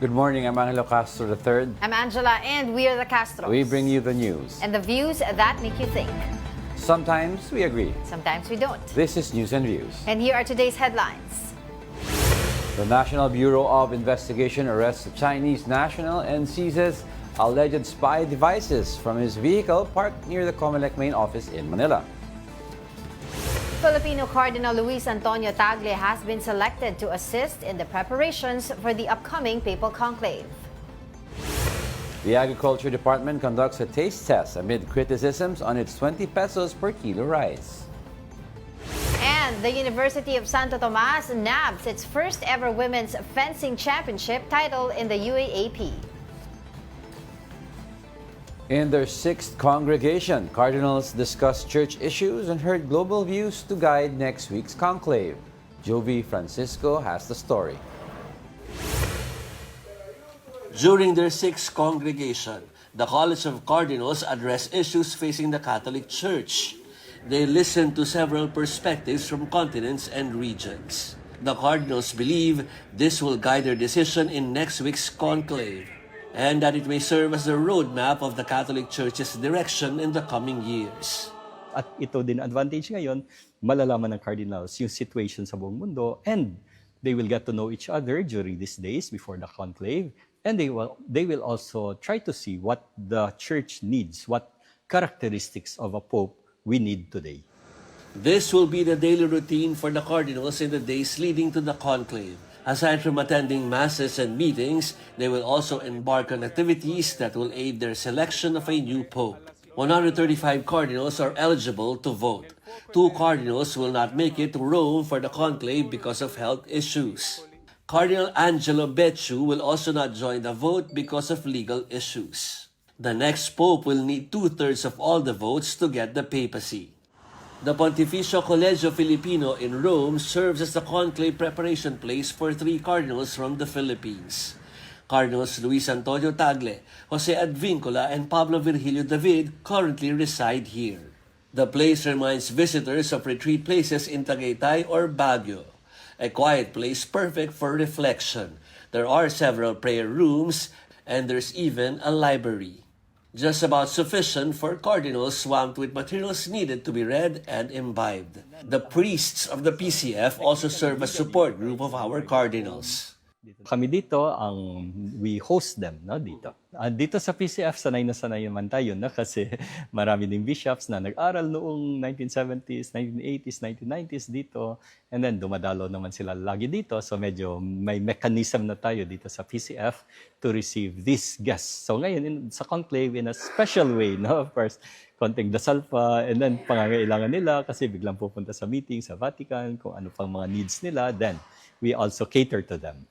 Good morning, I'm Angelo Castro III. I'm Angela, and we are the Castros. We bring you the news. And the views that make you think. Sometimes we agree. Sometimes we don't. This is News and Views. And here are today's headlines. The National Bureau of Investigation arrests a Chinese national and seizes alleged spy devices from his vehicle parked near the Comelec main office in Manila. Filipino Cardinal Luis Antonio Tagle has been selected to assist in the preparations for the upcoming papal conclave. The Agriculture Department conducts a taste test amid criticisms on its 20 pesos per kilo rice. And the University of Santo Tomas nabs its first ever women's fencing championship title in the UAAP. In their sixth congregation, cardinals discussed church issues and heard global views to guide next week's conclave. Jovi Francisco has the story. During their sixth congregation, the College of Cardinals addressed issues facing the Catholic Church. They listened to several perspectives from continents and regions. The Cardinals believe this will guide their decision in next week's conclave, and that it may serve as the roadmap of the Catholic Church's direction in the coming years. At ito din advantage ngayon, malalaman ng cardinals yung situation sa buong mundo, and they will get to know each other during these days before the conclave, and they will also try to see what the church needs, what characteristics of a pope we need today. This will be the daily routine for the cardinals in the days leading to the conclave. Aside from attending masses and meetings, they will also embark on activities that will aid their selection of a new pope. 135 cardinals are eligible to vote. 2 cardinals will not make it to Rome for the conclave because of health issues. Cardinal Angelo Becciu will also not join the vote because of legal issues. The next pope will need 2/3 of all the votes to get the papacy. The Pontificio Colegio Filipino in Rome serves as the conclave preparation place for 3 cardinals from the Philippines. Cardinals Luis Antonio Tagle, Jose Advincula, and Pablo Virgilio David currently reside here. The place reminds visitors of retreat places in Tagaytay or Baguio, a quiet place perfect for reflection. There are several prayer rooms, and there's even a library. Just about sufficient for cardinals swamped with materials needed to be read and imbibed. The priests of the PCF also serve as support group of our cardinals. Kami dito, we host them dito. Dito sa PCF, sanay naman tayo kasi marami ding bishops na nag-aral noong 1970s, 1980s, 1990s dito. And then dumadalo naman sila lagi dito. So medyo may mechanism na tayo dito sa PCF to receive these guests. So ngayon, sa conclave, in a special way, of course, konting dasal pa, and then pangangailangan nila kasi biglang pupunta sa meeting sa Vatican, kung ano pang mga needs nila, then we also cater to them.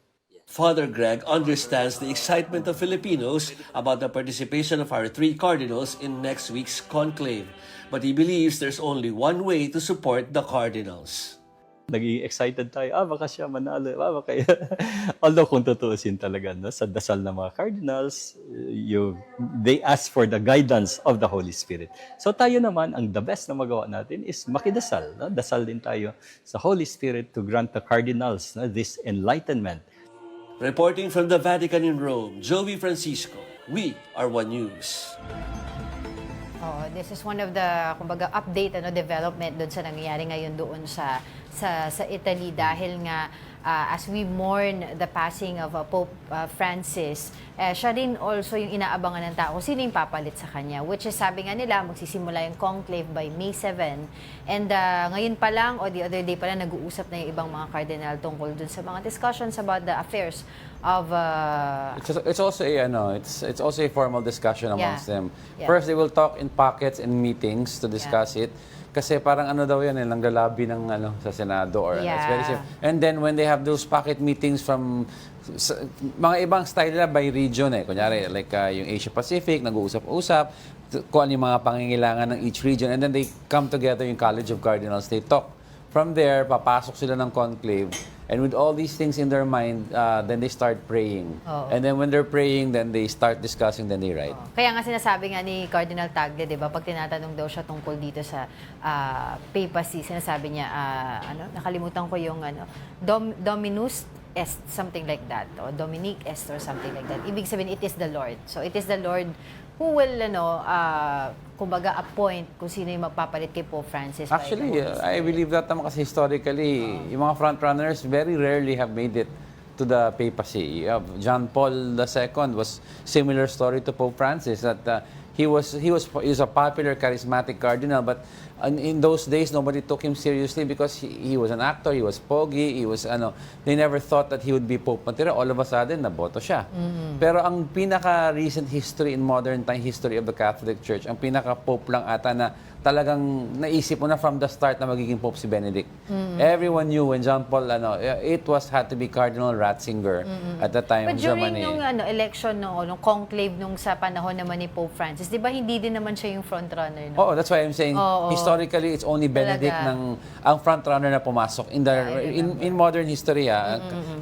Father Greg understands the excitement of Filipinos about the participation of our 3 cardinals in next week's conclave, but he believes there's only one way to support the cardinals. Naging excited tayo, baka siya manalo, baka although kung tutuusin talaga, sa dasal ng mga cardinals, they ask for the guidance of the Holy Spirit. So tayo naman, ang the best na magawa natin is makidasal. Dasal din tayo sa Holy Spirit to grant the cardinals this enlightenment. Reporting from the Vatican in Rome, Jovi Francisco, we are One News. Oh, this is one of the kumbaga update development doon sa nangyayari ngayon doon sa Italy dahil nga as we mourn the passing of Pope Francis, siya rin also yung inaabangan ng tao sino yung papalit sa kanya, which is sabi nga nila magsisimula yung conclave by May 7, and ngayon pa lang o the other day pa lang nag-uusap na yung ibang mga cardinal tungkol dun sa mga discussions about the affairs of It's also a formal discussion amongst them. Yeah. First, they will talk in pockets and meetings to discuss it. Kasi parang daw yan, nanggalabi ng sa Senado or it's very simple. And then when they have those pocket meetings from mga ibang style nila by region kunyari like yung Asia Pacific, nag-uusap-usap kung ano yung mga pangangailangan ng each region, and then they come together yung College of Cardinals, they talk. From there, papasok sila ng conclave. And with all these things in their mind, then they start praying. And then when they're praying, then they start discussing, then they write. Kaya nga sinasabi nga ni Cardinal Tagle, di ba, pag tinatanong daw siya tungkol dito sa papacy, sinasabi niya, nakalimutan ko yung Dominus est, something like that, o Dominique est or something like that. Ibig sabihin, it is the Lord. So it is the Lord who will, kumbaga, appoint kung sino yung magpapalit kay Pope Francis. by the Actually, Holy Spirit. I believe that naman kasi historically, yung mga frontrunners very rarely have made it to the papacy. John Paul II was similar story to Pope Francis, that he was a popular, charismatic cardinal, but in those days nobody took him seriously because he was an actor, he was pogy, they never thought that he would be Pope material. All of a sudden, naboto siya. Pero ang pinaka-recent history in modern time history of the Catholic Church, ang pinaka-Pope lang ata na talagang naisip mo na from the start na magiging Pope si Benedict. Everyone knew when John Paul, had to be Cardinal Ratzinger at the time But of Germany. during nung election, nung conclave nung sa panahon naman ni Pope Francis, di ba hindi din naman siya yung frontrunner? No? Oh, that's why I'm saying historically it's only Benedict Talaga. ang frontrunner na pumasok in modern history.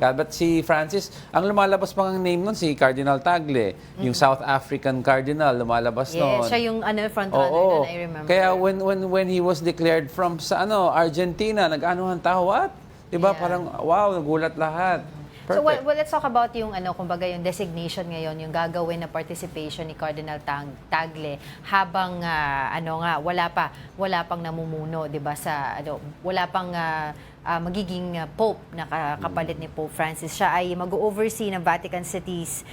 But si Francis, ang lumalabas pang ang name nun si Cardinal Tagle, yung South African Cardinal lumalabas noon. Yes, siya yung frontrunner Oo. nun, I remember. Kaya when he was declared from sa Argentina, nag-anuhan tao, what? 'Di ba? Yeah. Parang wow, nagulat lahat. So Perfect. well, let's talk about yung kumbaga yung designation ngayon, yung gagawin na participation ni Cardinal Tagle habang wala pang namumuno, 'di ba, sa wala pang magiging Pope na kapalit ni Pope Francis. Siya ay mag-oversee ng Vatican City's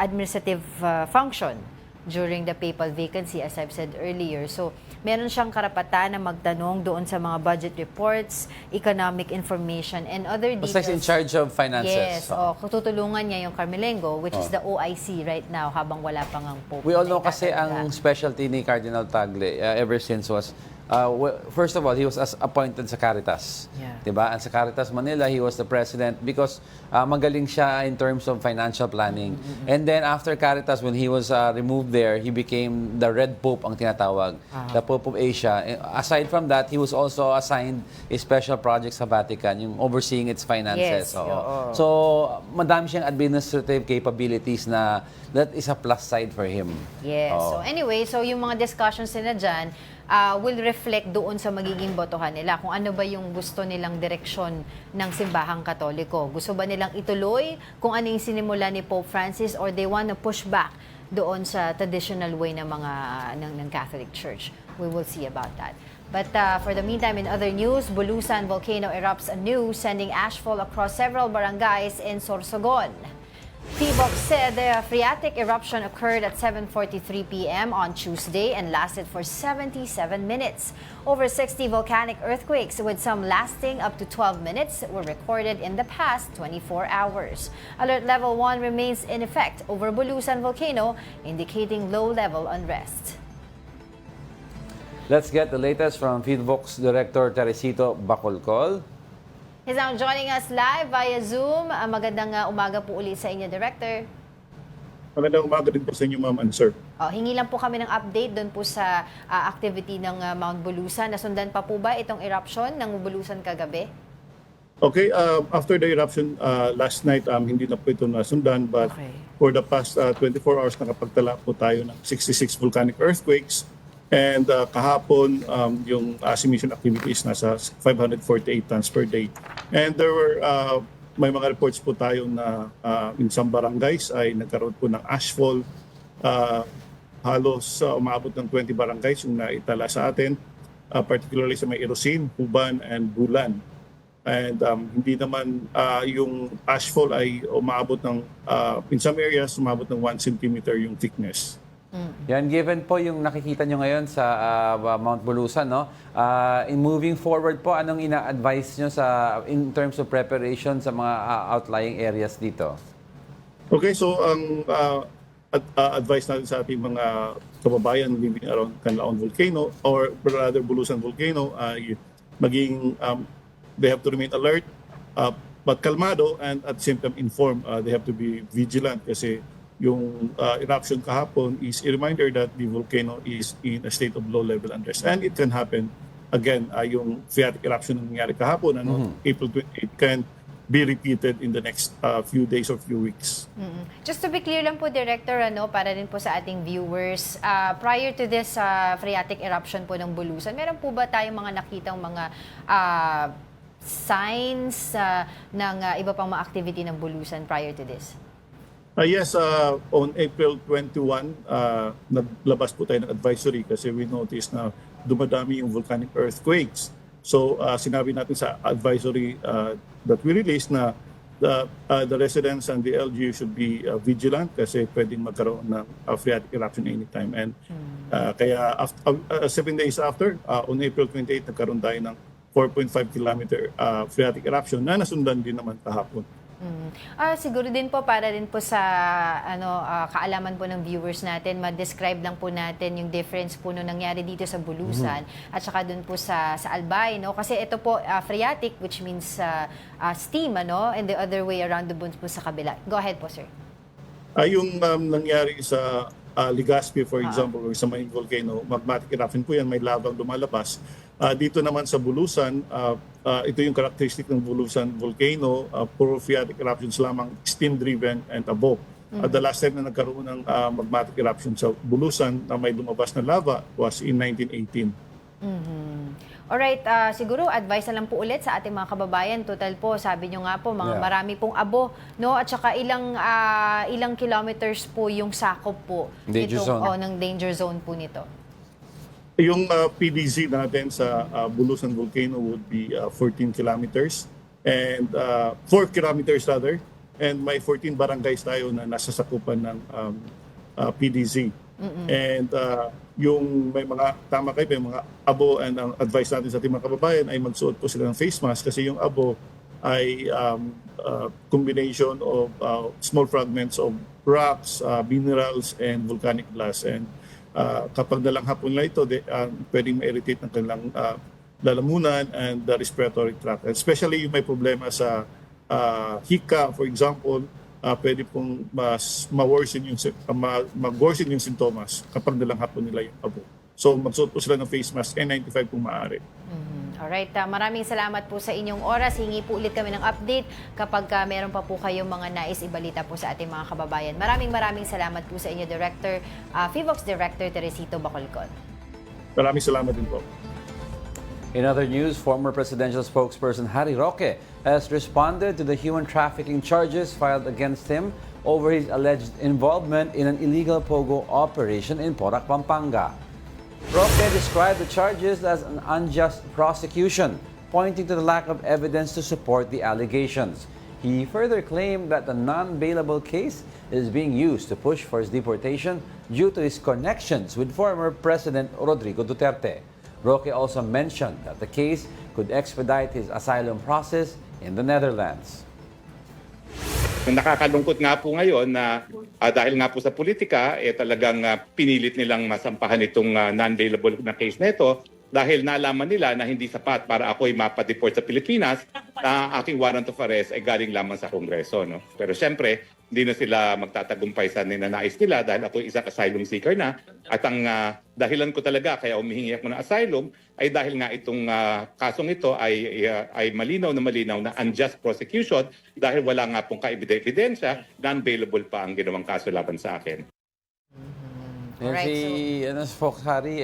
administrative function during the papal vacancy, as I've said earlier. So, meron siyang karapatan na magtanong doon sa mga budget reports, economic information, and other details. Basta he's in charge of finances. Yes, tutulungan niya yung Carmelengo, which is the OIC right now, habang wala pang ang Pope. We all na know kasi itatanda. ang specialty ni Cardinal Tagle ever since was, first of all, he was appointed sa Caritas. Yeah. Diba? And sa Caritas Manila, he was the president because magaling siya in terms of financial planning. And then after Caritas, when he was removed there, he became the Red Pope ang tinatawag, the Pope of Asia. Aside from that, he was also assigned a special project sa Vatican, yung overseeing its finances. Yes, Oo. So, madami siyang administrative capabilities na that is a plus side for him. Yes. Oo. So anyway, so yung mga discussions nila dyan will reflect doon sa magiging botohan nila. Kung ano ba yung gusto nilang direksyon ng simbahang katoliko. Gusto ba nilang ituloy kung ano yung sinimula ni Pope Francis, or they want to push back doon sa traditional way ng mga ng Catholic Church. We will see about that. But for the meantime, in other news, Bulusan volcano erupts anew, sending ashfall across several barangays in Sorsogon. PHIVOLCS said the phreatic eruption occurred at 7:43 p.m. on Tuesday and lasted for 77 minutes. Over 60 volcanic earthquakes, with some lasting up to 12 minutes, were recorded in the past 24 hours. Alert level 1 remains in effect over Bulusan volcano, indicating low-level unrest. Let's get the latest from PHIVOLCS Director Teresito Bacolcol. He's now joining us live via Zoom. Magandang umaga po ulit sa inyo, Director. Magandang umaga din po sa inyo, ma'am and sir. Hingi lang po kami ng update doon po sa activity ng Mount Bulusan. Nasundan pa po ba itong eruption ng Bulusan kagabi? Okay, after the eruption last night, hindi na po ito nasundan, but Okay. for the past 24 hours nakapagtala po tayo ng 66 volcanic earthquakes. And kahapon, yung submission activity is nasa 548 tons per day. And there were, may mga reports po tayo na in some barangays ay nagkaroon po ng ashfall. Halos umabot ng 20 barangays yung naitala sa atin, particularly sa may Erosin, Huban, and Bulan. And hindi naman yung ashfall ay umabot ng, in some areas, umabot ng 1 centimeter yung thickness. Yan, given po yung nakikita nyo ngayon sa Mount Bulusan, no? In moving forward po, anong ina-advise nyo in terms of preparation sa mga outlying areas dito? Okay, so ang advice natin sa ating mga kababayan living around Canlaon Volcano or rather Bulusan Volcano ay maging, they have to remain alert, but kalmado, and at the same time informed. They have to be vigilant kasi yung eruption kahapon is a reminder that the volcano is in a state of low-level unrest. And it can happen again, yung phreatic eruption na nangyari kahapon, April 28, can be repeated in the next few days or few weeks. Just to be clear lang po, Director, para rin po sa ating viewers, prior to this phreatic eruption po ng Bulusan, meron po ba tayong mga nakitang mga signs ng iba pang mga activity ng Bulusan prior to this? Yes, on April 21, naglabas po tayo ng advisory kasi we noticed na dumadami yung volcanic earthquakes. So sinabi natin sa advisory that we released na the residents and the LGU should be vigilant kasi pwedeng magkaroon ng phreatic eruption anytime. And kaya 7 days after, on April 28, nagkaroon tayo ng 4.5 kilometer phreatic eruption na nasundan din naman kahapon. Siguro din po para din po sa kaalaman po ng viewers natin, ma-describe lang po natin yung difference po nung nangyari dito sa Bulusan at saka dun po sa Albay, no? Kasi ito po phreatic, which means steam, and the other way around the po sa kabila. Go ahead po, sir. Yung nangyari sa Legazpi, for example, or sa main volcano, magmatic eruption po yan, may lavang lumalabas. Dito naman sa Bulusan, ito yung characteristic ng Bulusan volcano, puro phreatic eruptions lamang, steam-driven and above. The last time na nagkaroon ng magmatic eruption sa Bulusan na may lumabas na lava was in 1918. Alright, siguro advice na lang po ulit sa ating mga kababayan. Total po, sabi nyo nga po, marami pong abo, no? At saka ilang kilometers po yung sakop po Danger zone. ng danger zone po nito. Yung PDZ natin sa Bulusan volcano would be 14 kilometers and 4 kilometers rather, and may 14 barangays tayo na nasa sakupan ng PDZ. And yung may mga, tama kayo, may mga abo, and ang advice natin sa ating mga kababayan ay magsuot po sila ng face mask kasi yung abo ay combination of small fragments of rocks, minerals, and volcanic blast. And kapag dalang hapon lang ito, pwedeng ma-irritate ng kanilang lalamunan and the respiratory tract. And especially yung may problema sa hika, for example, pwede pong mag-worsen yung sintomas kapag dalang hapon nila yung abo. So magsuot po sila ng face mask, N95 kung maaari. Alright, maraming salamat po sa inyong oras. Hingi po ulit kami ng update kapag meron pa po kayong mga nais ibalita po sa ating mga kababayan. Maraming salamat po sa inyo, Director, FIVOX Director Teresito Bacolcol. Maraming salamat din po. In other news, former presidential spokesperson Harry Roque has responded to the human trafficking charges filed against him over his alleged involvement in an illegal pogo operation in Porac, Pampanga. Roque described the charges as an unjust prosecution, pointing to the lack of evidence to support the allegations. He further claimed that the non-bailable case is being used to push for his deportation due to his connections with former President Rodrigo Duterte. Roque also mentioned that the case could expedite his asylum process in the Netherlands. Nakakalungkot nga po ngayon na dahil nga po sa politika, talagang pinilit nilang masampahan itong non-bailable na case na ito dahil nalaman nila na hindi sapat para ako'y mapadeport sa Pilipinas na aking warrant of arrest ay galing lamang sa Kongreso. No? Pero siyempre, hindi na sila magtatagumpay sa ninanais nila dahil ako'y isang asylum seeker na. At ang dahilan ko talaga kaya humihingi ako ng asylum ay dahil nga itong kasong ito ay malinaw na unjust prosecution dahil wala nga pong kaebidensya, non-bailable pa ang ginawang kaso laban sa akin. Yan si Fox Harry,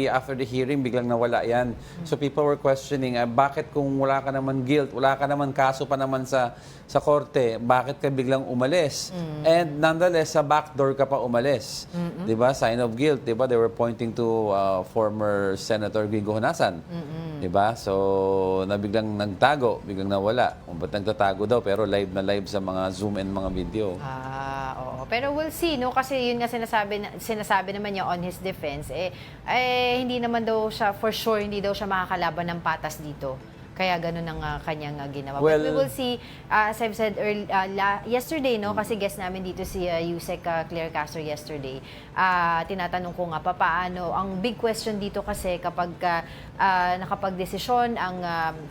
after the hearing, biglang nawala yan. So people were questioning, bakit kung wala ka naman guilt, wala ka naman kaso pa naman sa korte, bakit ka biglang umalis? And nonetheless, sa backdoor ka pa umalis. Diba? Sign of guilt. Diba? They were pointing to former Senator Gringo Honasan. Diba? So, biglang nagtago, biglang nawala. Ba't nagtatago daw? Pero live na live sa mga Zoom and mga video. Oo. Pero we'll see, no? Kasi yun nga sinasabi naman niya on his defense, hindi naman daw siya, for sure, hindi daw siya makakalaban ng patas dito. Kaya ganun ang kanyang ginawa. Well, but we will see, as I've said yesterday, no? Kasi guest namin dito si Yusek Claire Castro yesterday. Tinatanong ko nga, paano? Ang big question dito kasi kapag nakapag-desisyon ang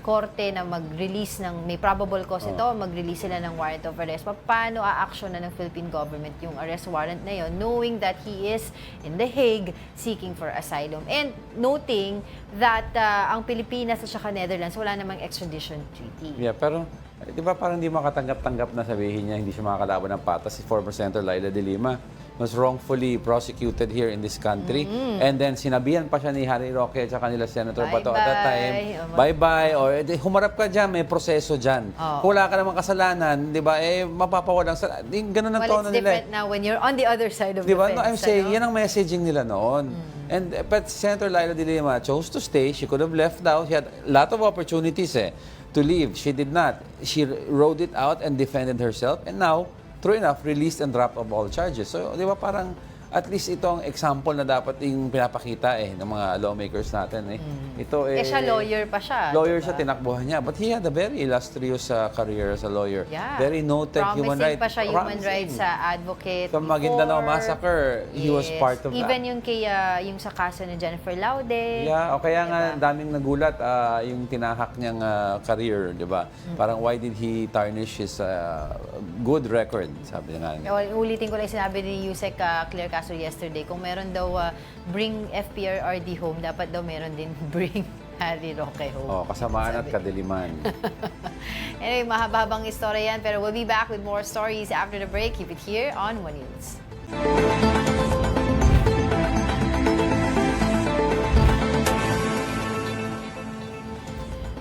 korte na mag-release ng, may probable cause ito, mag-release sila ng warrant of arrest, paano a-action na ng Philippine government yung arrest warrant na yun, knowing that he is in The Hague seeking for asylum. And noting that ang Pilipinas at saka Netherlands, wala namang extradition treaty. Yeah, pero Di ba parang hindi makatanggap-tanggap na sabihin niya hindi siya makakalaban ng patas si former Senator Laila de Lima was wrongfully prosecuted here in this country. And then sinabihan pa siya ni Harry Roque at saka nila Senator Bato at that time, bye-bye, or humarap ka dyan, may proseso dyan. Kung wala ka namang kasalanan, di ba, mapapawalang sa... Ganun ang tono it's nila. different now when you're on the other side of the Diba? fence. No, I'm saying, yan ang messaging nila noon. But Senator Laila de Lima chose to stay. She could have left out. She had a lot of opportunities to leave. She did not. She rode it out and defended herself. And now, true enough, released and dropped of all charges. So, di ba parang at least itong example na dapat yung pinapakita ng mga lawmakers natin. Ito siya lawyer pa siya. Lawyer diba? siya, tinakbuhan niya. But he had a very illustrious career as a lawyer. Yeah. Very noted human rights. Promising pa siya human rights advocate Sa Maguindanao Massacre, he was part of that. Even yung yung sa kaso ni Jennifer Laude. Yeah, o kaya nga Diba? daming nagulat yung tinahak niyang career, di ba? Parang why did he tarnish his good record, sabi niya nga. Ulitin ko lang sinabi ni Yusek Claire Castro yesterday, kung meron daw bring FPRRD home, dapat daw meron din bring Harry Roque home. Oh, kasamaan at kadiliman. Anyway, mahaba-habang istorya yan, pero we'll be back with more stories after the break. Keep it here on One News.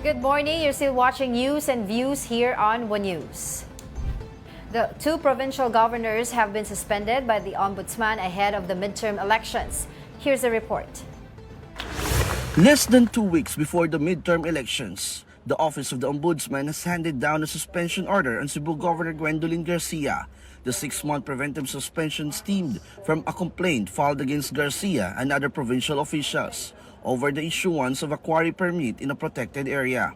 Good morning. You're still watching News and Views here on One News. The two provincial governors have been suspended by the Ombudsman ahead of the midterm elections. Here's the report. Less than 2 weeks before the midterm elections, the Office of the Ombudsman has handed down a suspension order on Cebu Governor Gwendolyn Garcia. The 6-month preventive suspension stemmed from a complaint filed against Garcia and other provincial officials over the issuance of a quarry permit in a protected area.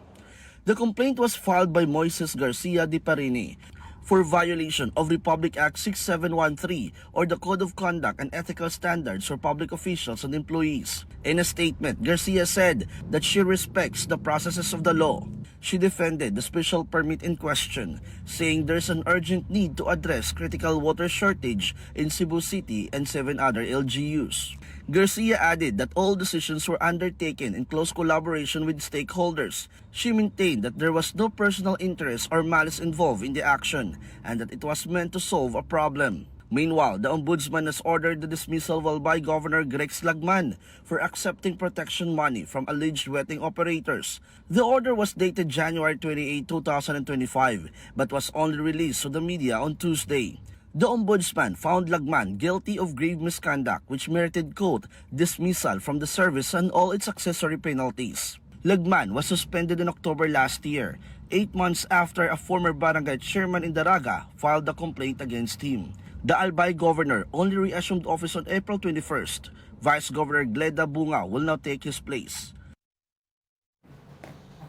The complaint was filed by Moises Garcia de Parini for violation of Republic Act 6713 or the Code of Conduct and Ethical Standards for Public Officials and Employees. In a statement, Garcia said that she respects the processes of the law. She defended the special permit in question, saying there's an urgent need to address critical water shortage in Cebu City and 7 other LGUs. Garcia added that all decisions were undertaken in close collaboration with stakeholders. She maintained that there was no personal interest or malice involved in the action and that it was meant to solve a problem. Meanwhile, the Ombudsman has ordered the dismissal of Albay Governor Grex Lagman for accepting protection money from alleged wetting operators. The order was dated January 28, 2025, but was only released to the media on Tuesday. The Ombudsman found Lagman guilty of grave misconduct which merited, quote, dismissal from the service and all its accessory penalties. Lagman was suspended in October last year, 8 months after a former barangay chairman in Daraga filed a complaint against him. The Albay governor only reassumed office on April 21st. Vice Governor Gleda Bunga will now take his place.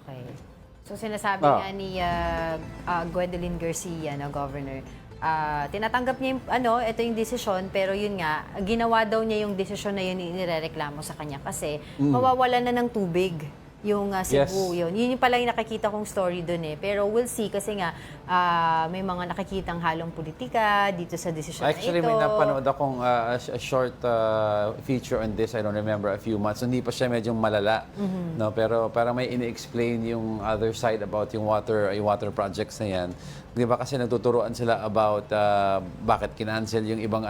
Okay. So sinasabi nga ni Gwendolyn Garcia, Governor, tinatanggap niya ito yung desisyon, pero yun nga, ginawa daw niya yung desisyon na yun inirereklamo sa kanya kasi mawawala na ng tubig yung Cebu. Yes. Yun yung pala yung nakikita kong story dun Pero we'll see kasi nga may mga nakikitang halong politika dito sa desisyon Actually, na ito. may napanood akong a short feature on this. I don't remember, a few months. Hindi pa siya medyo malala. No? Pero parang may ini-explain yung other side about yung water projects na yan. Di ba kasi nagtuturuan sila about bakit kinancel yung ibang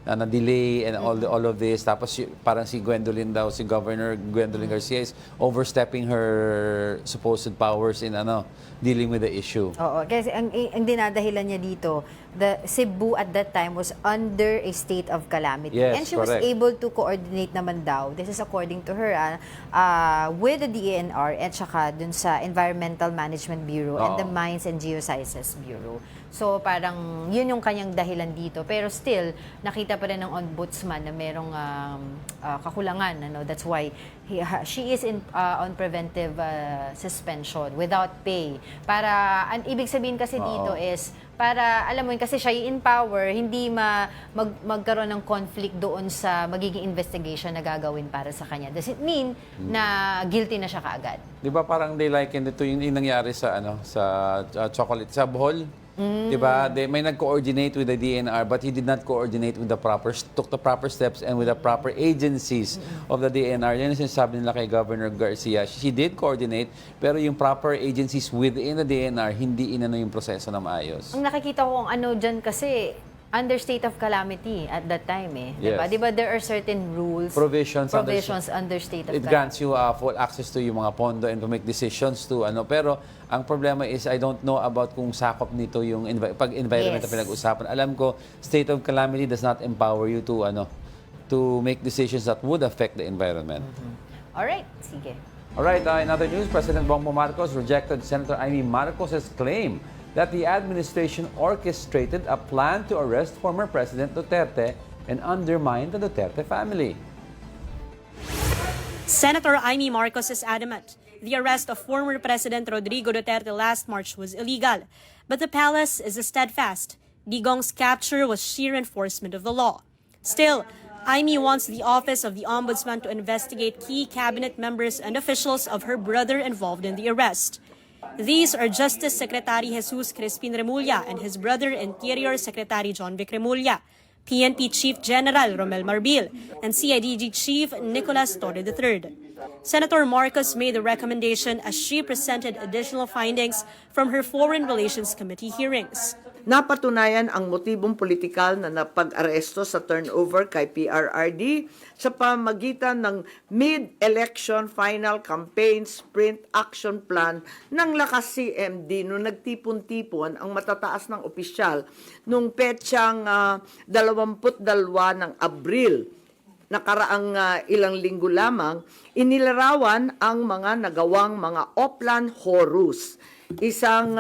na-delay and all of this. Tapos parang si Gwendolyn daw, si Governor Gwendolyn Garcia is overstepping her supposed powers in dealing with the issue. Oo, kasi ang dinadahilan niya dito, the Cebu at that time was under a state of calamity. Yes, and she was correct. able to coordinate naman daw, this is according to her, with the DENR at saka dun sa Environmental Management Bureau and the Mines and Geosciences Bureau. So parang yun yung kanyang dahilan dito. Pero still, nakita pa rin ng ombudsman na merong kakulangan. That's why she is on preventive suspension without pay. Para, ibig sabihin kasi dito is, para, alam mo yun, kasi siya in power, hindi magkaroon ng conflict doon sa magiging investigation na gagawin para sa kanya. Does it mean na guilty na siya kaagad? Di ba parang they liken ito yung nangyari sa chocolate, sa Bohol? Diba? May nag-coordinate with the DNR but he did not coordinate with took the proper steps and with the proper agencies of the DNR. Yan yung sinasabi nila kay Governor Garcia. She did coordinate pero yung proper agencies within the DNR hindi inano yung proseso na maayos. Ang nakikita ko ang ano dyan kasi, under state of calamity at that time eh. Yes. Diba there are certain rules, Provisions under state of It calamity. grants you full access to yung mga pondo and to make decisions to ano. Pero ang problema is I don't know about kung sakop nito yung pag environment na Yes. pinag-usapan. Alam ko state of calamity does not empower you to to make decisions that would affect the environment. Alright, sige. Alright, in other news, President Bongbong Marcos rejected Senator Amy Marcos's claim that the administration orchestrated a plan to arrest former President Duterte and undermine the Duterte family. Senator Amy Marcos is adamant the arrest of former President Rodrigo Duterte last March was illegal, but the palace is steadfast. Digong's capture was sheer enforcement of the law. Still, Amy wants the Office of the Ombudsman to investigate key cabinet members and officials of her brother involved in the arrest. These are Justice Secretary Jesus Crispin Remulla and his brother Interior Secretary John Vic Remulla, PNP Chief General Romel Marbil, and CIDG Chief Nicolas Torre III. Senator Marcos made the recommendation as she presented additional findings from her Foreign Relations Committee hearings. Napatunayan ang motibong politikal na napag-aresto sa turnover kay PRRD sa pamagitan ng mid-election final campaign sprint action plan ng Lakas CMD nung nagtipon-tipon ang matataas ng opisyal nung petsang 22 ng Abril. Nakaraang ilang linggo lamang, inilarawan ang mga nagawang mga Oplan Horus. Isang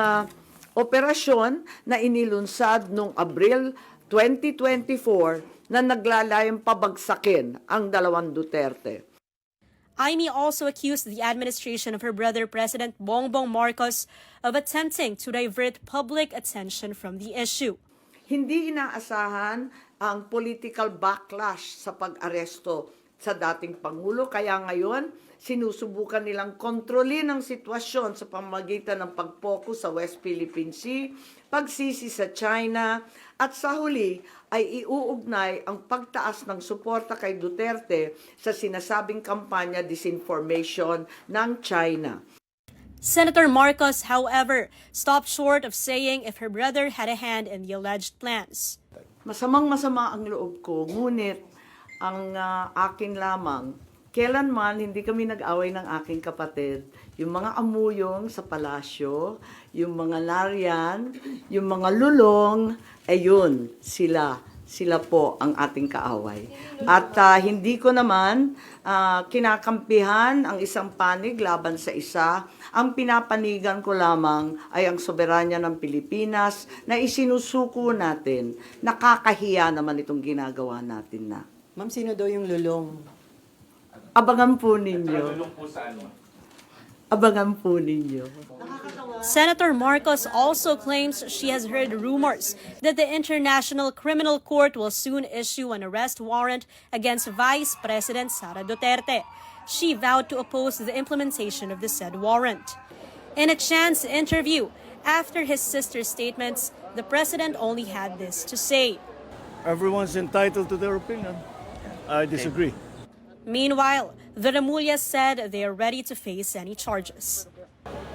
operasyon na inilunsad noong Abril 2024 na naglalayong pabagsakin ang dalawang Duterte. Amy also accused the administration of her brother President Bongbong Marcos of attempting to divert public attention from the issue. Hindi inaasahan ang political backlash sa pag-aresto sa dating Pangulo. Kaya ngayon, sinusubukan nilang kontrolin ang sitwasyon sa pamamagitan ng pag-focus sa West Philippine Sea, pagsisi sa China, at sa huli ay iuugnay ang pagtaas ng suporta kay Duterte sa sinasabing kampanya disinformation ng China. Senator Marcos, however, stopped short of saying if her brother had a hand in the alleged plans. Masamang-masama ang loob ko, ngunit ang akin lamang, kailanman hindi kami nag-away ng aking kapatid. Yung mga amuyong sa palasyo, yung mga nariyan, yung mga lulong, ayun, sila po ang ating kaaway. At hindi ko naman kinakampihan ang isang panig laban sa isa. Ang pinapanigan ko lamang ay ang soberanya ng Pilipinas na isinusuko natin. Nakakahiya naman itong ginagawa natin na. Ma'am, sino daw yung lulong? Abangan po ninyo. Abangan po ninyo. Senator Marcos also claims she has heard rumors that the International Criminal Court will soon issue an arrest warrant against Vice President Sara Duterte. She vowed to oppose the implementation of the said warrant. In a chance interview, after his sister's statements, the president only had this to say. Everyone's entitled to their opinion. I disagree. Meanwhile, the Remullas said they are ready to face any charges.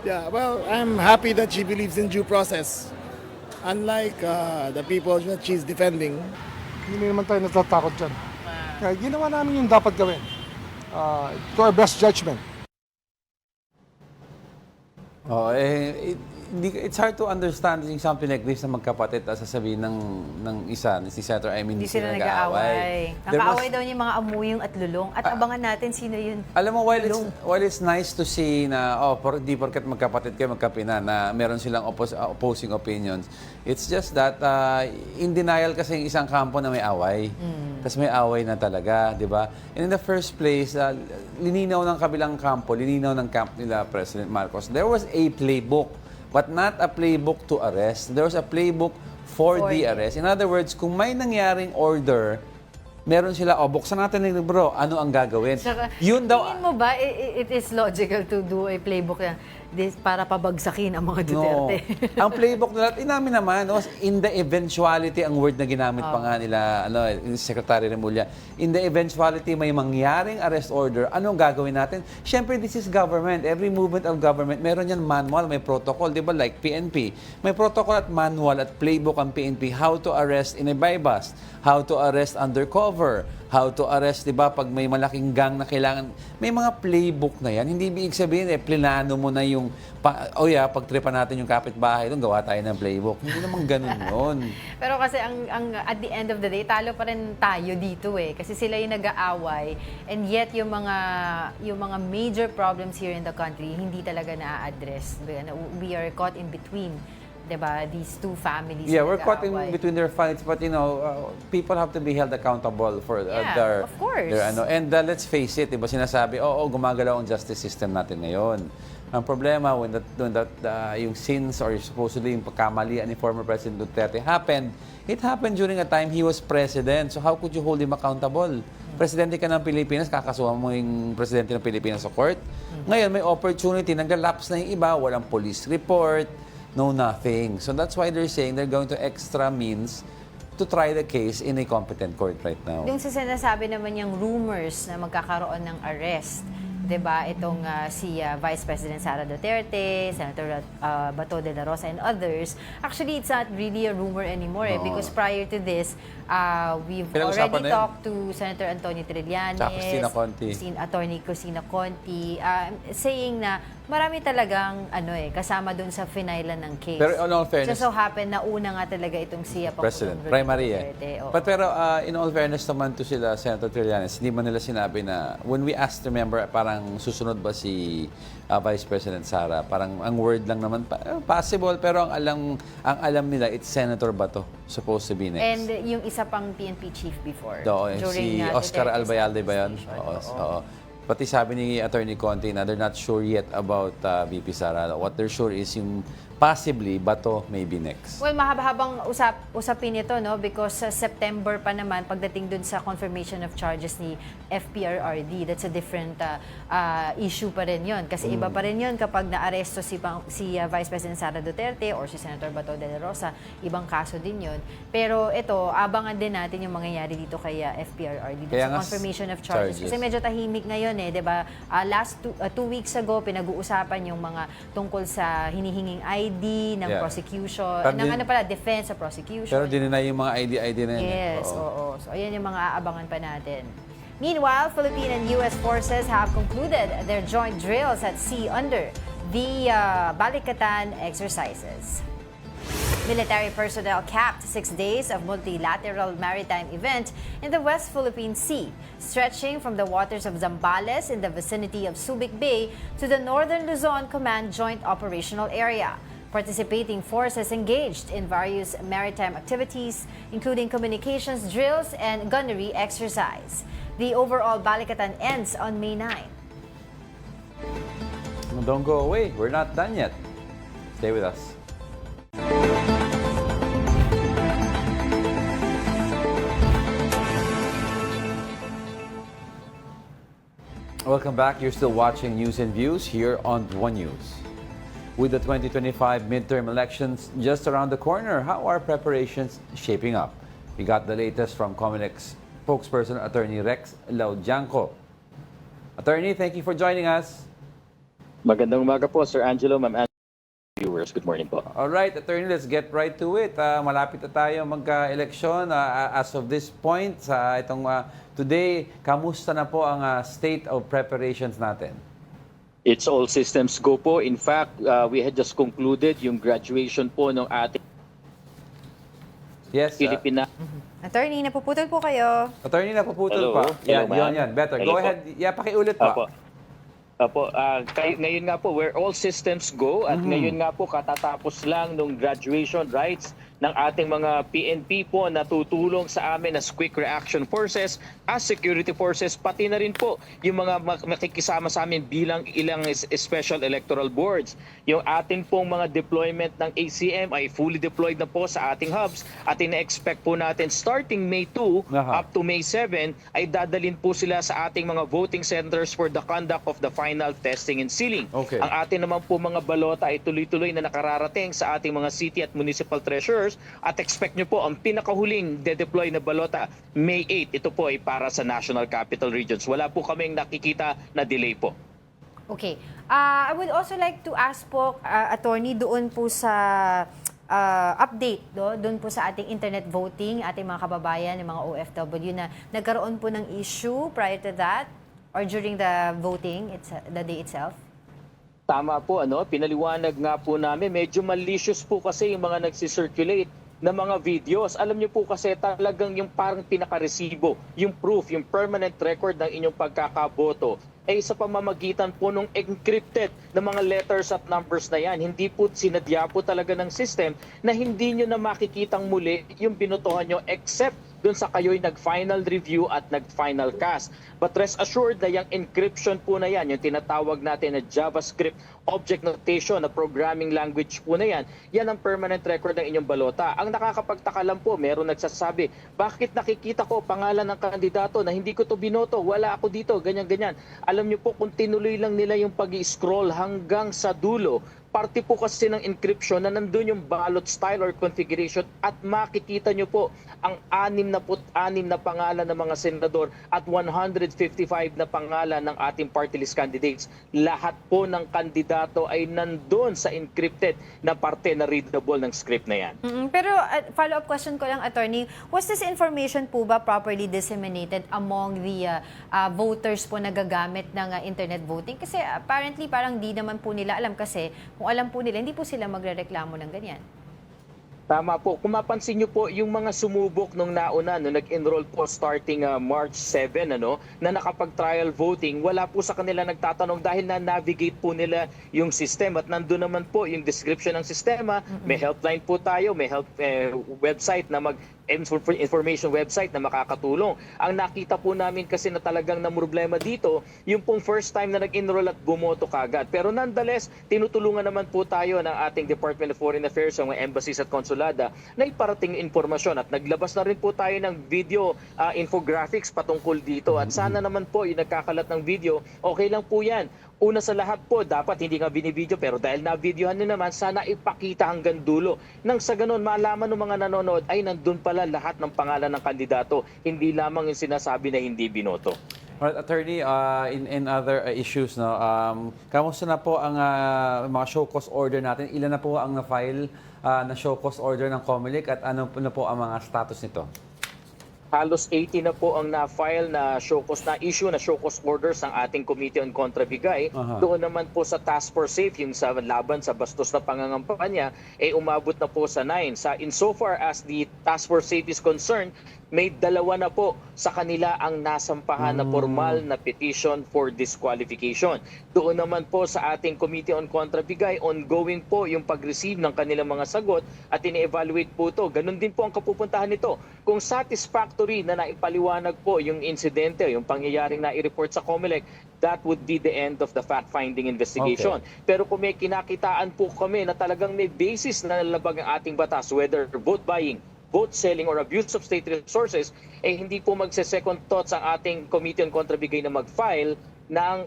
Yeah, well, I'm happy that she believes in due process. Unlike the people that she's defending. Hindi naman tayo natatakot dyan. Kaya ginawa namin yung dapat gawin. To our best judgment. It's hard to understand yung something like this na magkapatid at sasabihin ng isa, si Senator Amy, Hindi sila nag-aaway. Nag-aaway daw niya yung mga amuyong at lulong. At abangan natin sino yun. Alam mo, while it's nice to see na, di porket magkapatid kayo, magkapina, na meron silang opposing opinions, it's just that, in denial kasi yung isang kampo na may away. Tapos may away na talaga, di ba? And in the first place, lininaw ng kabilang kampo, lininaw ng camp nila, President Marcos, there was a playbook, but not a playbook to arrest. There was a playbook for the arrest. In other words, kung may nangyaring order, meron sila, buksan natin yung libro, ano ang gagawin? Saka, Yun daw. tingin mo ba, it is logical to do a playbook na para pabagsakin ang mga No. Duterte. Ang playbook nila, inamin naman, in the eventuality, ang word na ginamit pa nga nila, yung Secretary Remulla, in the eventuality may mangyaring arrest order, anong gagawin natin? Siyempre, this is government. Every movement of government, meron yan manual, may protocol, di ba? Like PNP. May protocol at manual at playbook ang PNP, how to arrest in a bypass, how to arrest undercover, how to arrest, di ba, pag may malaking gang na kailangan. May mga playbook na yan. Hindi ibig sabihin, plinano mo na yung, pagtripan natin yung kapitbahay, doon gawa tayo ng playbook. Hindi naman ganun yun. Pero kasi ang at the end of the day, talo pa rin tayo dito Kasi sila yung nag-aaway, and yet yung mga major problems here in the country hindi talaga na-address. We are caught in between, 'di ba? These two families. Yeah, na we're caught in nag-aaway. between their fights, but people have to be held accountable for their, of course. And let's face it, 'di ba sinasabi, gumagalaw ang justice system natin ngayon. Ang problema when yung sins or supposedly yung pagkamalian ni former President Duterte happened, it happened during a time he was president. So how could you hold him accountable? Presidente ka ng Pilipinas, kakasuhan mo yung presidente ng Pilipinas sa court. Ngayon may opportunity, nag-lapse na yung iba, walang police report, no nothing. So that's why they're saying they're going to extra means to try the case in a competent court right now. Yung sa sinasabi naman yung rumors na magkakaroon ng arrest, 'di ba? Itong si Vice President Sara Duterte, Senator Bato de la Rosa and others. Actually, it's not really a rumor anymore because prior to this, we've Pinag-usapan already na yun. talked to Senator Antonio Trillanes, Tsaka Cristina Conti. Attorney Cristina Conti, saying na marami talagang kasama dun sa finailan ng case. Pero in all fairness, Just so happen na una nga talaga itong si President, Pangulong primary Duterte. Oo. Pero in all fairness naman to sila, Senator Trillanes, hindi man nila sinabi na, when we asked, remember, parang susunod ba si Vice President Sara, parang ang word lang naman, possible, pero ang alam nila, it's Senator Bato, supposed to be next. And yung isa pang PNP chief before. Si Oscar Duterte's Albayalde ba yan? administration. Oo. Pati sabi ni Attorney Conti na they're not sure yet about VP Sara. What they're sure is yung possibly Bato may be next. Well, mahaba-habang usapin ito, because sa September pa naman, pagdating dun sa confirmation of charges ni FPRRD, that's a different issue pa rin yun. Kasi iba pa rin yun kapag naaresto si Vice President Sara Duterte or si Senator Bato de la Rosa, ibang kaso din yun. Pero ito, abangan din natin yung mangyayari dito kay FPRRD, dun Kaya sa nga, confirmation of charges. Kasi medyo tahimik ngayon di ba? Last 2 weeks ago, pinag-uusapan yung mga tungkol sa hinihinging ID ng prosecution, ng defense sa prosecution. Pero dininay yung mga ID na yun. Yes, oo. So, ayan yung mga aabangan pa natin. Meanwhile, Philippine and U.S. forces have concluded their joint drills at sea under the Balikatan exercises. Military personnel capped 6 days of multilateral maritime event in the West Philippine Sea, stretching from the waters of Zambales in the vicinity of Subic Bay to the Northern Luzon Command Joint Operational Area. Participating forces engaged in various maritime activities, including communications drills and gunnery exercise. The overall Balikatan ends on May 9. Don't go away. We're not done yet. Stay with us. Welcome back. You're still watching News and Views here on One News. With the 2025 midterm elections just around the corner, how are preparations shaping up? We got the latest from Comelec spokesperson Attorney Rex Laudianco. Attorney, thank you for joining us. Magandang umaga po, Sir Angelo, Ma'am Angelo, viewers. Good morning po. All right, Attorney, let's get right to it. Malapit na tayo magka-eleksyon. As of this point, sa today, kamusta na po ang state of preparations natin? It's all systems go po. In fact, we had just concluded yung graduation po ng ating Yes. Filipina. Attorney, napuputol po kayo. Attorney, napuputol Hello. pa. Hello, ma'am. Yan. Better. Hello Go po. ahead. Yeah, pakiulit pa. Apo, ngayon nga po, where all systems go at ngayon nga po katatapos lang nung graduation rites ng ating mga PNP po na tutulong sa amin as quick reaction forces, as security forces, pati na rin po yung mga makikisama sa amin bilang ilang special electoral boards. Yung atin pong mga deployment ng ACM ay fully deployed na po sa ating hubs at ina-expect po natin starting May 2 up to May 7 ay dadalhin po sila sa ating mga voting centers for the conduct of the final testing and sealing. Okay. Ang atin naman po mga balota ay tuloy-tuloy na nakararating sa ating mga city at municipal treasurers at expect nyo po ang pinakahuling de-deploy na balota May 8. Ito po ay para sa National Capital Regions. Wala po kaming nakikita na delay po. Okay. I would also like to ask po, Attorney, doon po sa update, doon po sa ating internet voting, ating mga kababayan, yung mga OFW na nagkaroon po ng issue prior to that or during the voting, the day itself? Tama po, pinaliwanag nga po namin, medyo malicious po kasi yung mga nagsisirculate na mga videos. Alam niyo po kasi talagang yung parang pinakaresibo, yung proof, yung permanent record ng inyong pagkakaboto ay sa pamamagitan po ng encrypted na mga letters at numbers na yan. Hindi po sinadya po talaga ng system na hindi nyo na makikitang muli yung binotohan nyo except dun sa kayo'y nag-final review at nag-final cast. But rest assured na yung encryption po na yan, yung tinatawag natin na JavaScript object notation na programming language po na yan, yan ang permanent record ng inyong balota. Ang nakakapagtaka lang po, meron nagsasabi, bakit nakikita ko pangalan ng kandidato na hindi ko to binoto, wala ako dito, ganyan-ganyan. Alam niyo po kung tinuloy lang nila yung pag-scroll hanggang sa dulo, parte po kasi ng encryption na nandun yung ballot style or configuration at makikita nyo po ang 66 na pangalan ng mga senador at 155 na pangalan ng ating party list candidates. Lahat po ng kandidato ay nandun sa encrypted na parte na readable ng script na yan. Pero follow-up question ko lang, Attorney, was this information po ba properly disseminated among the voters po na gagamit ng internet voting? Kasi apparently parang di naman po nila alam kasi kung alam po nila, hindi po sila magrereklamo ng ganyan. Tama po. Kung mapansin nyo po, yung mga sumubok nung nauna, nung nag-enroll po starting March 7, na nakapag-trial voting, wala po sa kanila nagtatanong dahil na-navigate po nila yung system. At nandun naman po yung description ng sistema. May helpline po tayo, may website na information website na makakatulong. Ang nakita po namin kasi na talagang namroblema dito, yung pong first time na nag-enroll at bumoto kagad. Pero nonetheless, tinutulungan naman po tayo ng ating Department of Foreign Affairs, mga embassies at konsulada, na iparating informasyon at naglabas na rin po tayo ng video infographics patungkol dito. At sana naman po yung nagkakalat ng video, okay lang po yan. Una sa lahat po, dapat hindi nga binibideo pero dahil na-videohan nyo naman, sana ipakita hanggang dulo. Nang sa ganun, malaman ng mga nanonood ay nandun pala lahat ng pangalan ng kandidato. Hindi lamang yung sinasabi na hindi binoto. Alright, Attorney, in other issues, kamusta na po ang mga show cause order natin? Ilan na po ang na-file na show cause order ng COMELEC at ano na po ang mga status nito? Halos 80 na po ang na-file na show cause orders ng ating Committee on Contrabigay. Doon naman po sa Task Force Safe, yung sa laban sa bastos na pangangampanya, umabot na po sa 9. Insofar as the Task Force Safe is concerned, may 2 na po sa kanila ang nasampahan na formal na petition for disqualification. Doon naman po sa ating Committee on Contrabigay, ongoing po yung pag-receive ng kanilang mga sagot at ine-evaluate po ito. Ganun din po ang kapupuntahan nito. Kung satisfactory na naipaliwanag po yung insidente, yung pangyayaring na-report sa COMELEC, that would be the end of the fact-finding investigation. Okay. Pero kung may kinakitaan po kami na talagang may basis na nalabag ang ating batas, whether vote buying, vote selling or abuse of state resources, hindi po magse-second thoughts ang ating Committee on Contrabigay na mag-file ng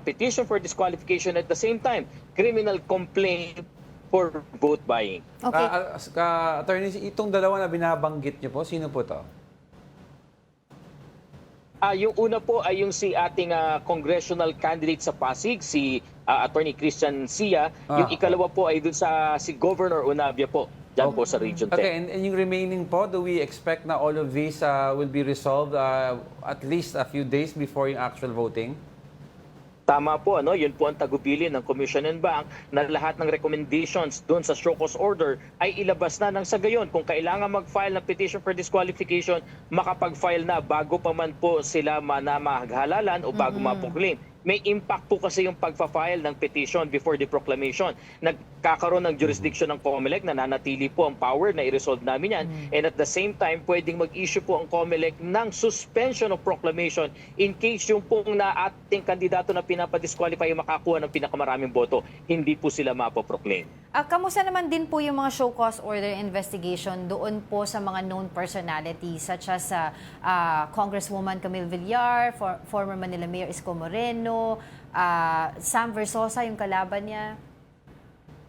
petition for disqualification at the same time, criminal complaint for vote buying. Okay. Attorney, itong 2 na binabanggit niyo po, sino po to? Yung una po ay yung si ating congressional candidate sa Pasig, si Attorney Christian Sia. Yung ikalawa po ay dun sa si Governor Onavia po. Diyan po sa Region 10. Okay, and yung remaining po, do we expect na all of these will be resolved at least a few days before yung actual voting? Tama po, yun po ang tagubilin ng Commission and Bank na lahat ng recommendations doon sa show cause order ay ilabas na nang sa gayon. Kung kailangan mag-file ng petition for disqualification, makapag-file na bago pa man po sila maghalalan o bago mapuklaim may impact po kasi yung pagfa-file ng petition before the proclamation. Nagkakaroon ng jurisdiction ng COMELEC, nananatili po ang power na i-resolve namin yan. And at the same time, pwedeng mag-issue po ang COMELEC ng suspension of proclamation in case yung pong na ating kandidato na pinapadisqualify yung makakuha ng pinakamaraming boto, hindi po sila mapoproclaim. Kamusta naman din po yung mga show cause order investigation doon po sa mga known personalities such as Congresswoman Camille Villar, former Manila Mayor Isko Moreno, Sam Versosa, yung kalaban niya?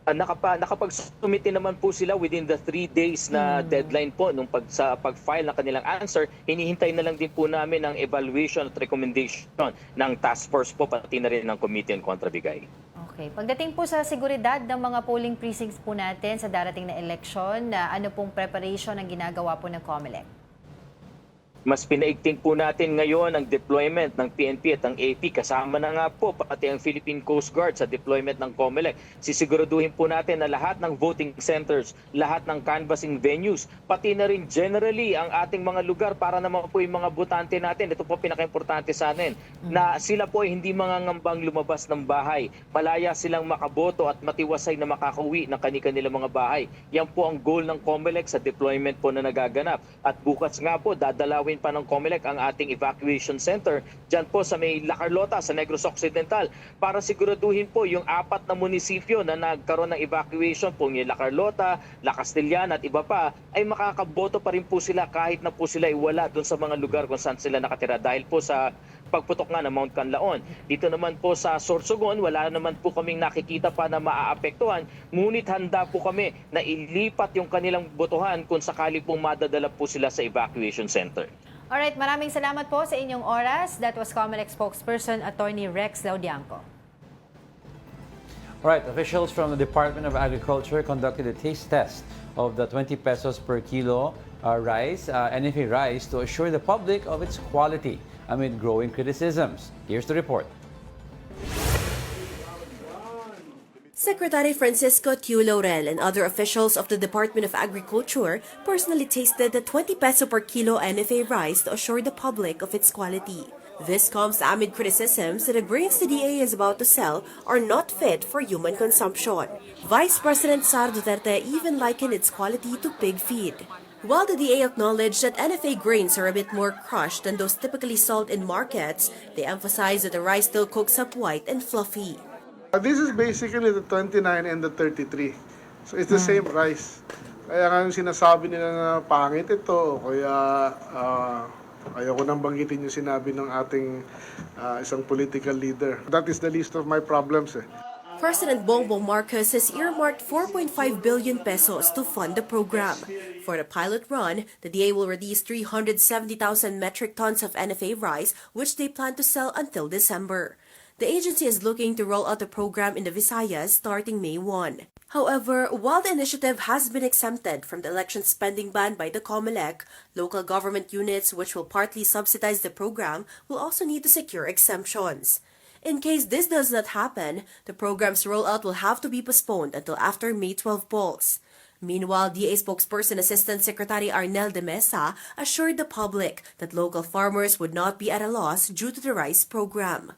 Nakapag-sumite naman po sila within the 3 days na deadline po nung sa pag-file ng kanilang answer. Hinihintay na lang din po namin ang evaluation at recommendation ng task force po, pati na rin ng Committee on Contrabigay. Okay. Pagdating po sa seguridad ng mga polling precincts po natin sa darating na election, ano pong preparation ang ginagawa po ng COMELEC? Mas pinaigting po natin ngayon ang deployment ng PNP at ng AP. Kasama na nga po pati ang Philippine Coast Guard sa deployment ng COMELEC. Sisiguraduhin po natin na lahat ng voting centers, lahat ng canvassing venues, pati na rin generally ang ating mga lugar para naman po yung mga botante natin. Ito po pinaka-importante sa atin, na sila po ay hindi mangangambang lumabas ng bahay. Malaya silang makaboto at matiwasay na makakauwi ng kanilang mga bahay. Yan po ang goal ng COMELEC sa deployment po na nagaganap. At bukas nga po, dadalawin pa ng COMELEC ang ating evacuation center dyan po sa may La Carlota, sa Negros Occidental, para siguraduhin po yung 4 na munisipyo na nagkaroon ng evacuation po, yung La Carlota, La Castellana at iba pa, ay makakaboto pa rin po sila kahit na po sila ay wala doon sa mga lugar kung saan sila nakatira dahil po sa pagputok nga ng Mount Canlaon. Dito naman po sa Sorsogon, wala naman po kaming nakikita pa na maaapektuhan, ngunit handa po kami na ilipat yung kanilang botohan kung sakali pong madadala po sila sa evacuation center. Alright, maraming salamat po sa inyong oras. That was COMELEC spokesperson, Attorney Rex Laudianco. Alright, officials from the Department of Agriculture conducted a taste test of the 20 pesos per kilo rice, NFA rice, to assure the public of its quality amid growing criticisms. Here's the report. Secretary Francisco Tiu Laurel and other officials of the Department of Agriculture personally tasted the 20 peso per kilo NFA rice to assure the public of its quality. This comes amid criticisms that the grains the DA is about to sell are not fit for human consumption. Vice President Sara Duterte even likened its quality to pig feed. While the DA acknowledged that NFA grains are a bit more crushed than those typically sold in markets, they emphasized that the rice still cooks up white and fluffy. This is basically the 29 and the 33. So it's the same rice. Kaya nga yung sinasabi nila na pangit ito, kaya ayoko nang banggitin yung sinabi ng ating isang political leader. That is the least of my problems. President Bongbong Marcos has earmarked 4.5 billion pesos to fund the program. For the pilot run, the DA will release 370,000 metric tons of NFA rice, which they plan to sell until December. The agency is looking to roll out the program in the Visayas starting May 1. However, while the initiative has been exempted from the election spending ban by the COMELEC, local government units which will partly subsidize the program will also need to secure exemptions. In case this does not happen, the program's rollout will have to be postponed until after May 12 polls. Meanwhile, DA spokesperson Assistant Secretary Arnel de Mesa assured the public that local farmers would not be at a loss due to the rice program.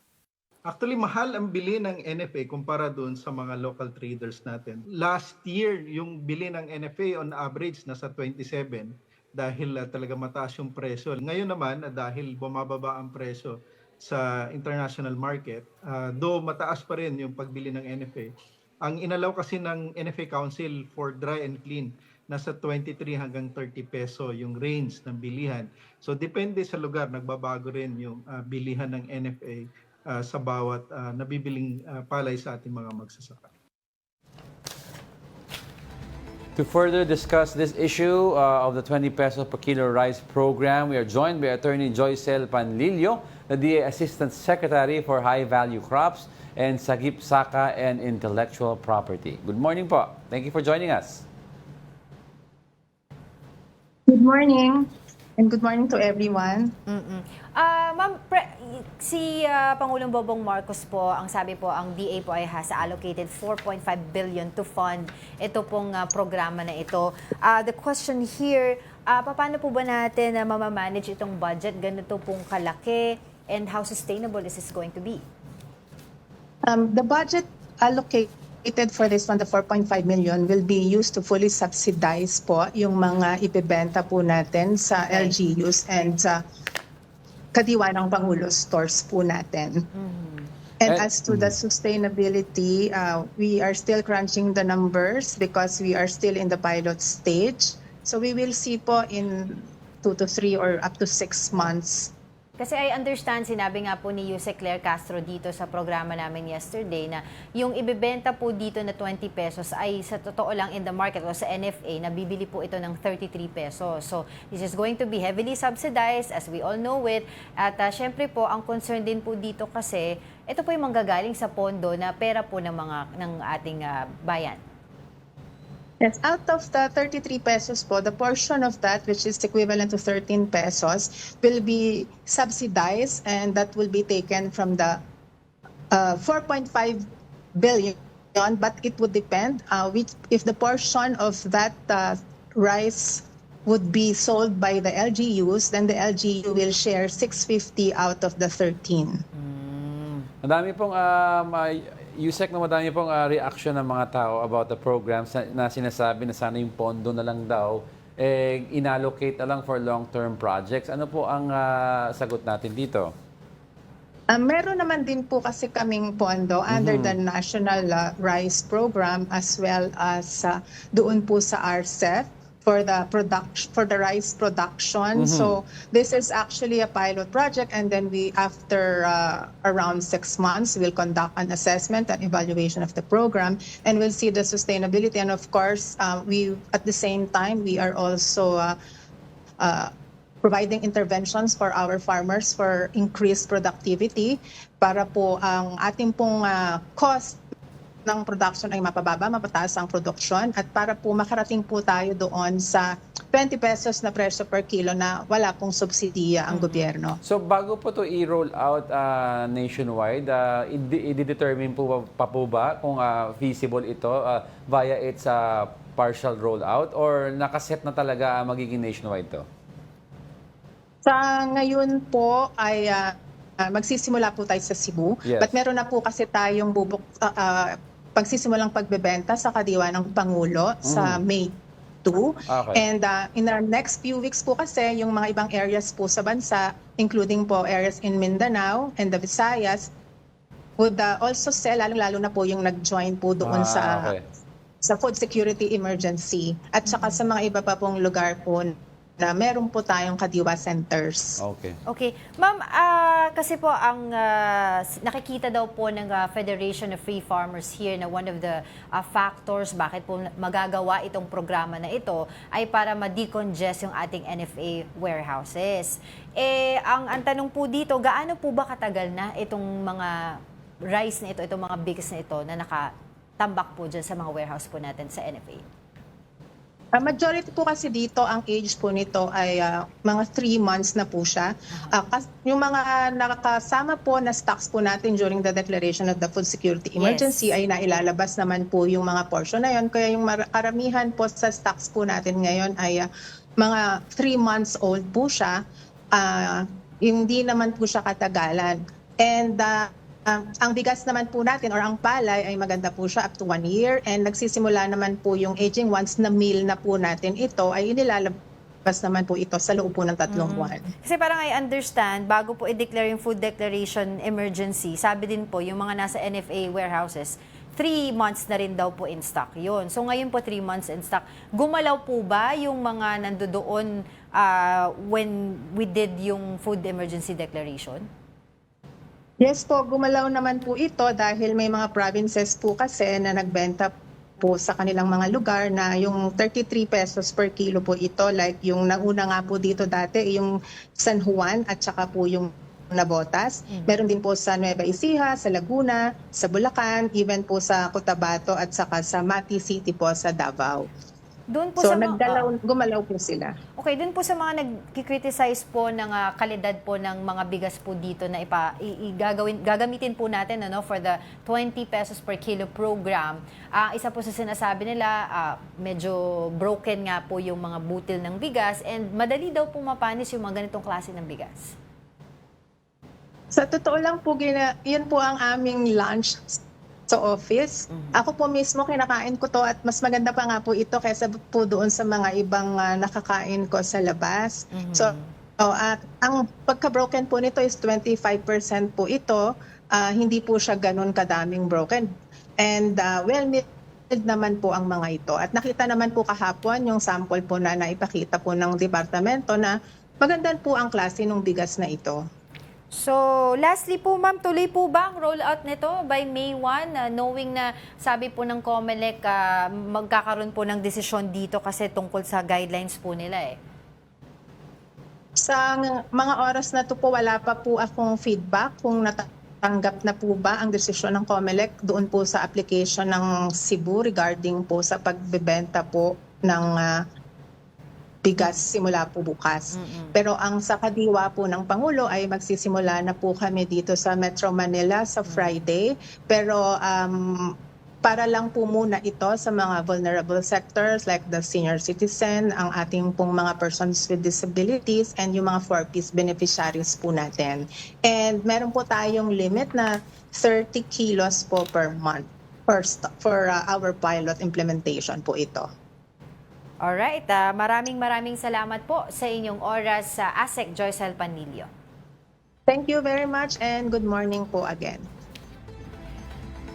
Actually, mahal ang bili ng NFA kumpara doon sa mga local traders natin. Last year, yung bili ng NFA on average nasa 27 dahil talaga mataas yung presyo. Ngayon naman, dahil bumababa ang presyo sa international market, though mataas pa rin yung pagbili ng NFA, ang inalaw kasi ng NFA Council for dry and clean, nasa 23 hanggang 30 peso yung range ng bilihan. So depende sa lugar, nagbabago rin yung bilihan ng NFA sa bawat nabibiling palay sa ating mga magsasaka. To further discuss this issue of the 20 pesos per kilo rice program, we are joined by Attorney Joycel Panlilio, the DA Assistant Secretary for High Value Crops and Sagip Saka and Intellectual Property. Good morning po. Thank you for joining us. Good morning. And good morning to everyone. Ma'am, si Pangulong Bongbong Marcos po, ang sabi po, ang DA po ay has allocated 4.5 billion to fund ito pong programa na ito. The question here, paano po ba natin mamamanage itong budget? Ganito pong kalaki, and how sustainable is this going to be? The budget allocated for this one, the 4.5 million, will be used to fully subsidize po yung mga ibebenta po natin sa LGUs and sa Kadiwa ng Pangulo stores po natin. And as to the sustainability, we are still crunching the numbers because we are still in the pilot stage. So we will see po in 2 to 3 or up to 6 months. Kasi I understand, sinabi nga po ni Yuse Claire Castro dito sa programa namin yesterday na yung ibebenta po dito na 20 pesos ay sa totoo lang in the market o sa NFA, nabibili po ito ng 33 pesos. So this is going to be heavily subsidized as we all know it. At syempre po, ang concern din po dito kasi ito po yung manggagaling sa pondo na pera po ng ating bayan. Yes, out of the 33 pesos po, the portion of that, which is equivalent to 13 pesos, will be subsidized and that will be taken from the 4.5 billion, but it would depend if the portion of that rice would be sold by the LGUs, then the LGU will share 650 out of the 13. Madami pong Yusek, na madami pong reaction ng mga tao about the programs na sinasabi na sana yung pondo na lang daw inallocate na lang for long-term projects. Ano po ang sagot natin dito? Meron naman din po kasi kaming pondo under the National Rice Program as well as doon po sa RCEP for the rice production. So this is actually a pilot project, and then we, after around 6 months, we'll conduct an assessment and evaluation of the program, and we'll see the sustainability. And of course, we at the same time we are also providing interventions for our farmers for increased productivity para po ang ating pong cost ng production ay mapababa, mapataas ang production, at para po makarating po tayo doon sa 20 pesos na presyo per kilo na wala pong subsidiya ang gobyerno. So bago po to i-roll out nationwide, i-determine po pa po ba kung feasible ito via its partial rollout or nakaset na talaga magiging nationwide to? Sa ngayon po ay magsisimula po tayo sa Cebu, but meron na po kasi tayong pagsisimulang pagbebenta sa Kadiwa ng Pangulo sa May 2. Okay. And in our next few weeks po kasi, yung mga ibang areas po sa bansa, including po areas in Mindanao and the Visayas, would also sell, lalo na po yung nag-join po doon sa food security emergency. At saka sa mga iba pa pong lugar po na meron po tayong Kadiwa centers. Okay. Ma'am, kasi po ang nakikita daw po ng Federation of Free Farmers here na one of the factors bakit po magagawa itong programa na ito ay para ma-decongest yung ating NFA warehouses. Ang tanong po dito, gaano po ba katagal na itong mga rice na ito, itong mga bigas na ito na nakatambak po dyan sa mga warehouse po natin sa NFA? Majority po kasi dito, ang age po nito ay mga 3 months na po siya. Yung mga nakakasama po na stocks po natin during the declaration of the food security emergency ay nailalabas naman po yung mga portion na yun. Kaya yung karamihan po sa stocks po natin ngayon ay mga 3 months old po siya. Hindi naman po siya katagalan. And ang bigas naman po natin or ang palay ay maganda po siya up to 1 year, and nagsisimula naman po yung aging once na meal na po natin ito ay inilalabas naman po ito sa loob po ng 3 buwan. Kasi parang I understand, bago po i-declare yung food declaration emergency, sabi din po yung mga nasa NFA warehouses, 3 months na rin daw po in stock yun. So ngayon po 3 months in stock. Gumalaw po ba yung mga nandoon when we did yung food emergency declaration? Yes po, gumalaw naman po ito dahil may mga provinces po kasi na nagbenta po sa kanilang mga lugar na yung 33 pesos per kilo po ito, like yung nauna nga po dito dati, yung San Juan at saka po yung Navotas. Meron din po sa Nueva Ecija, sa Laguna, sa Bulacan, even po sa Cotabato at saka sa Mati City po sa Davao. Doon po So sa mga, gumalaw po sila. Okay, doon po sa mga nag-criticize po ng kalidad po ng mga bigas po dito na gagamitin po natin for the 20 pesos per kilo program. Isa po sa sinasabi nila, medyo broken nga po yung mga butil ng bigas and madali daw po mapanis yung mga ganitong klase ng bigas. Sa totoo lang po, yun po ang aming lunch sa office. Ako po mismo kinakain ko to at mas maganda pa nga po ito kaysa po doon sa mga ibang nakakain ko sa labas. So, at ang pagka-broken po nito is 25% po ito. Hindi po siya ganun kadaming broken. And well-made naman po ang mga ito. At nakita naman po kahapon yung sample po na naipakita po ng departamento na maganda po ang klase ng bigas na ito. So, lastly po ma'am, tuloy po ba ang rollout nito by May 1? Knowing na sabi po ng COMELEC, magkakaroon po ng desisyon dito kasi tungkol sa guidelines po nila eh. Sa mga oras na to po, wala pa po akong feedback kung natanggap na po ba ang desisyon ng COMELEC doon po sa application ng Cebu regarding po sa pagbebenta po ng bigas simula po bukas. Pero ang sa kadiwa po ng Pangulo ay magsisimula na po kami dito sa Metro Manila sa Friday. Pero para lang po muna ito sa mga vulnerable sectors like the senior citizen, ang ating pong mga persons with disabilities, and yung mga 4-piece beneficiaries po natin. And meron po tayong limit na 30 kilos po per month for our pilot implementation po ito. Alright, maraming salamat po sa inyong oras sa ASEC Joycel Panilio. Thank you very much and good morning po again.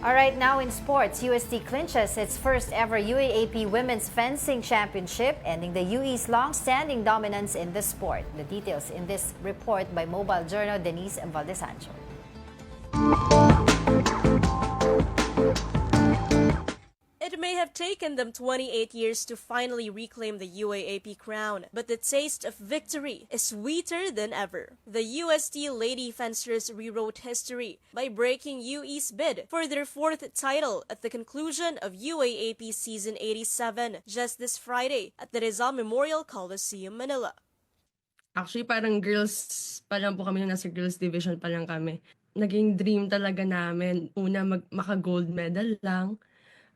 Alright, now in sports, UST clinches its first ever UAAP Women's Fencing Championship, ending the UE's long-standing dominance in the sport. The details in this report by Mobile Journal Denise Valdesancho. It may have taken them 28 years to finally reclaim the UAAP crown, but the taste of victory is sweeter than ever. The UST Lady Fencers rewrote history by breaking UE's bid for their 4th title at the conclusion of UAAP Season 87 just this Friday at the Rizal Memorial Coliseum, Manila. Actually, parang girls pa lang po kami, nasa girls division pa lang kami. Naging dream talaga namin, una maka-gold medal lang,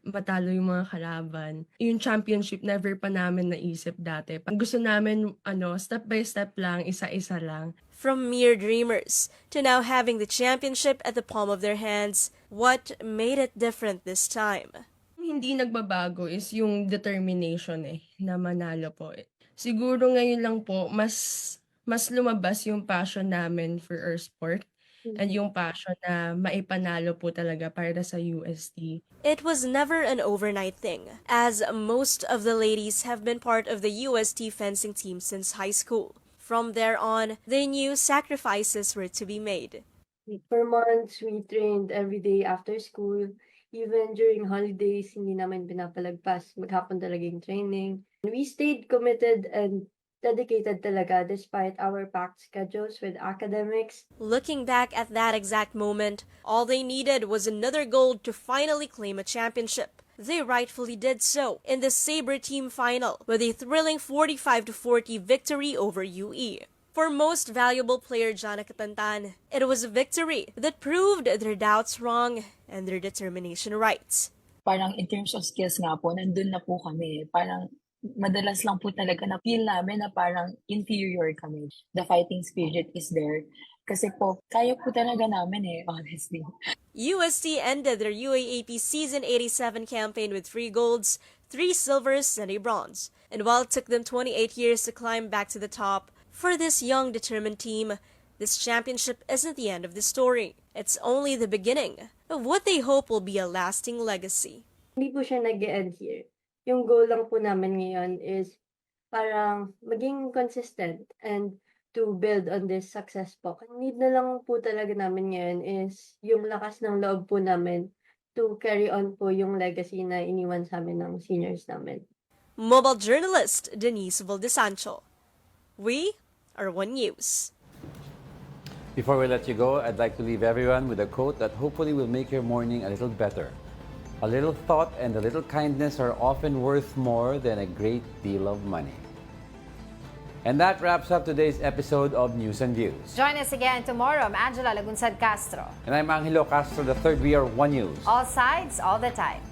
matalo yung mga kalaban. Yung championship, never pa namin naisip dati. Gusto namin, step by step lang, isa-isa lang. From mere dreamers to now having the championship at the palm of their hands, what made it different this time? Hindi nagbabago is yung determination na manalo po. Siguro ngayon lang po, mas lumabas yung passion namin for our sport. And yung passion na maipanalo po talaga para sa UST. It was never an overnight thing, as most of the ladies have been part of the UST fencing team since high school. From there on, they knew sacrifices were to be made. For months, we trained every day after school. Even during holidays, hindi namin pinapalagpas. Maghapon talaga yung training. We stayed committed and dedicated talaga despite our packed schedules with academics. Looking back at that exact moment, all they needed was another gold to finally claim a championship. They rightfully did so in the Sabre team final with a thrilling 45-40 victory over UE. For most valuable player Jana Katantan, it was a victory that proved their doubts wrong and their determination right. Parang in terms of skills nga po, nandun na po kami. Parang madalas lang po talaga na feel namin na parang inferior kami. The fighting spirit is there. Kasi po, kaya po talaga namin honestly. UST ended their UAAP Season 87 campaign with 3 golds, 3 silvers, and a bronze. And while it took them 28 years to climb back to the top, for this young, determined team, this championship isn't the end of the story. It's only the beginning of what they hope will be a lasting legacy. Hindi po siya nag-end here. Yung goal lang po namin ngayon is parang maging consistent and to build on this success po. Ang need na lang po talaga namin ngayon is yung lakas ng loob po namin to carry on po yung legacy na iniwan sa amin ng seniors namin. Mobile journalist Denise Valdesancho. We are One News. Before we let you go, I'd like to leave everyone with a quote that hopefully will make your morning a little better. A little thought and a little kindness are often worth more than a great deal of money. And that wraps up today's episode of News and Views. Join us again tomorrow. I'm Angela Lagunsad Castro. And I'm Angelo Castro III. We are One News. All sides, all the time.